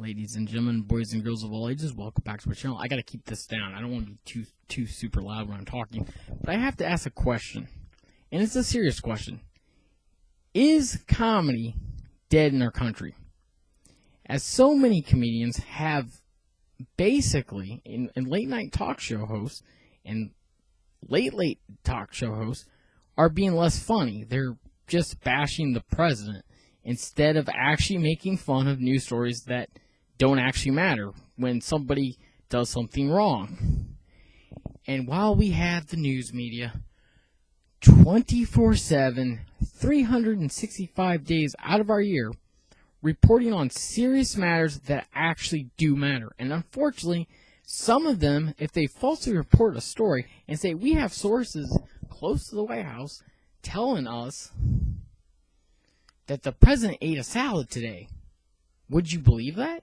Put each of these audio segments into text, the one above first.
Ladies and gentlemen, boys and girls of all ages, welcome back to my channel. I gotta keep this down. I don't want to be too super loud when I'm talking, but I have to ask a question, and it's a serious question. Is comedy dead in our country? As so many comedians have basically, in late night talk show hosts and late talk show hosts are being less funny. They're just bashing the president instead of actually making fun of news stories that don't actually matter when somebody does something wrong. And while we have the news media 24/7, 365 days out of our year, reporting on serious matters that actually do matter. And unfortunately, some of them, if they falsely report a story and say, we have sources close to the White House telling us that the president ate a salad today, would you believe that?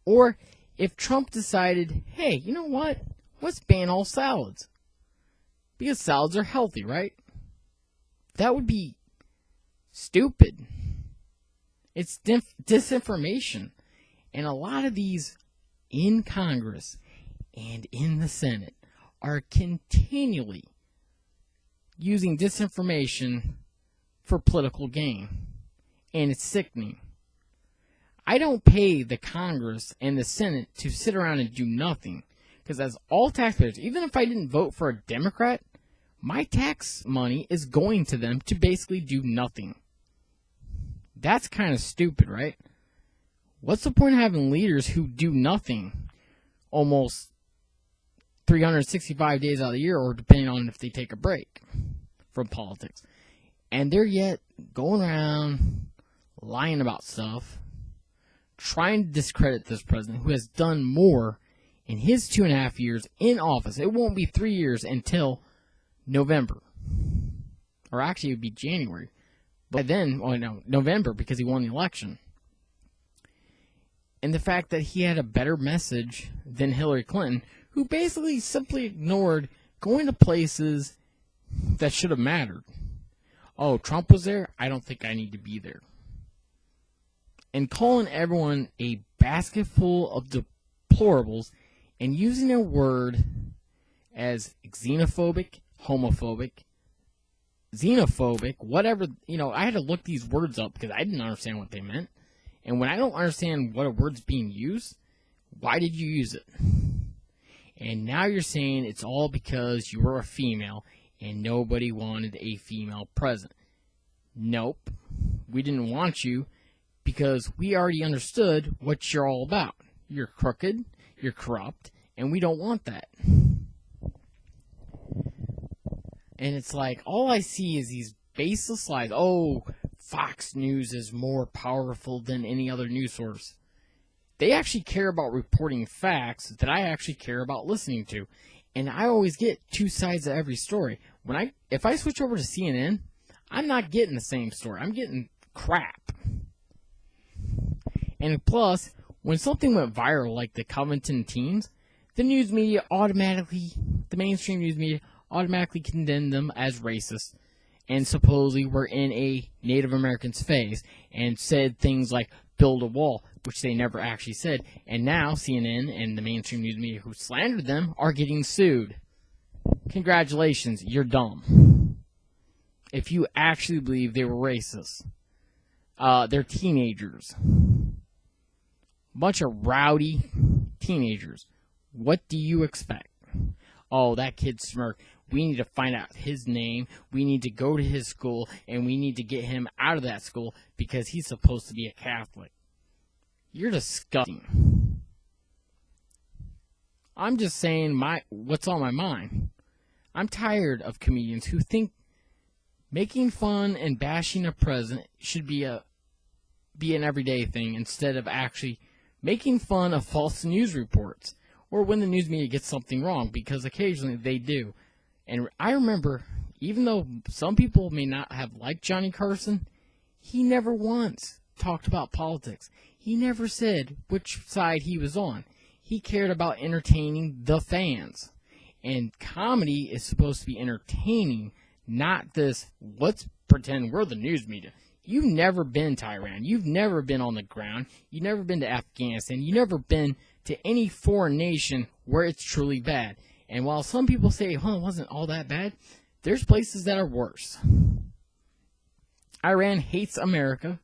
Or if Trump decided, hey, you know what? Let's ban all salads. Because salads are healthy, right? That would be stupid. It's disinformation. And a lot of these in Congress and in the Senate are continually using disinformation for political gain. And it's sickening. I don't pay the Congress and the Senate to sit around and do nothing. Because as all taxpayers, even if I didn't vote for a Democrat, my tax money is going to them to basically do nothing. That's kind of stupid, right? What's the point of having leaders who do nothing almost 365 days out of the year, or depending on if they take a break from politics? And they're yet going around lying about stuff, trying to discredit this president who has done more in his 2.5 years in office. It won't be 3 years until November. Or actually, it would be January. But then, November, because he won the election. And the fact that he had a better message than Hillary Clinton, who basically simply ignored going to places that should have mattered. Oh, Trump was there? I don't think I need to be there. And calling everyone a basket full of deplorables and using a word as xenophobic, homophobic, xenophobic, whatever, I had to look these words up because I didn't understand what they meant. And when I don't understand what a word's being used, why did you use it? And now you're saying it's all because you were a female and nobody wanted a female president. Nope. We didn't want you because we already understood what you're all about. You're crooked, you're corrupt, and we don't want that. And it's like, all I see is these baseless lies. Oh, Fox News is more powerful than any other news source. They actually care about reporting facts that I actually care about listening to. And I always get two sides of every story. If I switch over to CNN, I'm not getting the same story. I'm getting crap. And plus, when something went viral like the Covington teens, the mainstream news media automatically condemned them as racist and supposedly were in a Native American's face and said things like build a wall, which they never actually said. And now CNN and the mainstream news media who slandered them are getting sued. Congratulations, you're dumb. If you actually believe they were racist. They're teenagers. Bunch of rowdy teenagers. What do you expect? Oh, that kid smirked. We need to find out his name. We need to go to his school, and we need to get him out of that school because he's supposed to be a Catholic. You're disgusting. I'm just saying what's on my mind. I'm tired of comedians who think making fun and bashing a president should be an everyday thing instead of actually making fun of false news reports or when the news media gets something wrong, because occasionally they do. And I remember, even though some people may not have liked Johnny Carson, he never once talked about politics. He never said which side he was on. He cared about entertaining the fans. And comedy is supposed to be entertaining, not this, let's pretend we're the news media. You've never been to Iran. You've never been on the ground. You've never been to Afghanistan. You've never been to any foreign nation where it's truly bad. And while some people say, it wasn't all that bad, there's places that are worse. Iran hates America.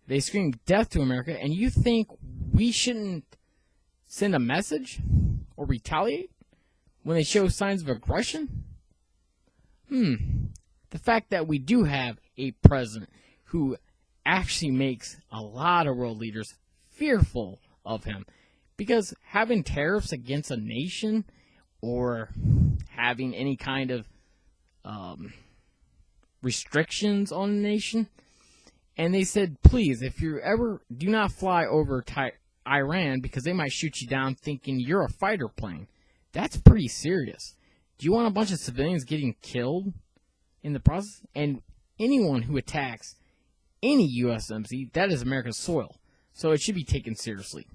They scream death to America. And you think we shouldn't send a message or retaliate when they show signs of aggression? The fact that we do have a president who actually makes a lot of world leaders fearful of him. Because having tariffs against a nation or having any kind of restrictions on a nation, and they said, please, if you ever do not fly over Iran because they might shoot you down thinking you're a fighter plane. That's pretty serious. Do you want a bunch of civilians getting killed in the process? And anyone who attacks any USMC, that is America's soil. So it should be taken seriously.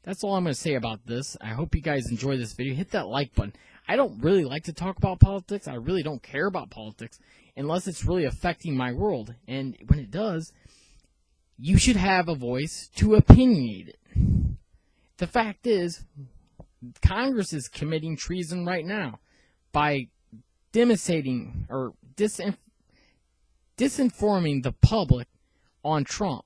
That's all I'm going to say about this. I hope you guys enjoy this video. Hit that like button. I don't really like to talk about politics. I really don't care about politics unless it's really affecting my world. And when it does, you should have a voice to opinionate it. The fact is, Congress is committing treason right now by demonstrating or disinforming the public on Trump.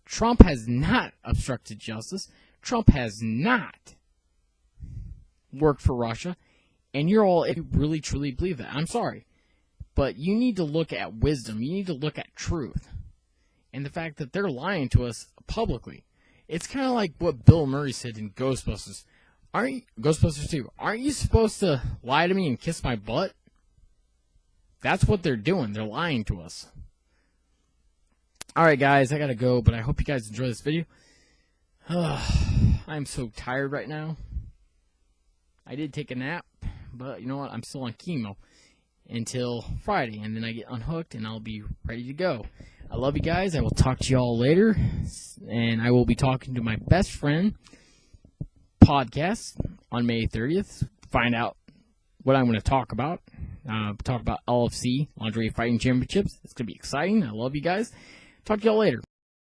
Trump has not obstructed justice. Trump has not worked for Russia. And you're all, if you really truly believe that, I'm sorry. But you need to look at wisdom. You need to look at truth. And the fact that they're lying to us publicly. It's kind of like what Bill Murray said in Ghostbusters. Ghostbusters 2, aren't you supposed to lie to me and kiss my butt? That's what they're doing. They're lying to us. Alright guys, I gotta go, but I hope you guys enjoy this video. I'm so tired right now. I did take a nap, but you know what? I'm still on chemo until Friday, and then I get unhooked, and I'll be ready to go. I love you guys. I will talk to you all later, and I will be talking to my best friend podcast on May 30th. Find out what I'm going to talk about. Talk about LFC, Lingerie Fighting Championships. It's going to be exciting. I love you guys. Talk to y'all later.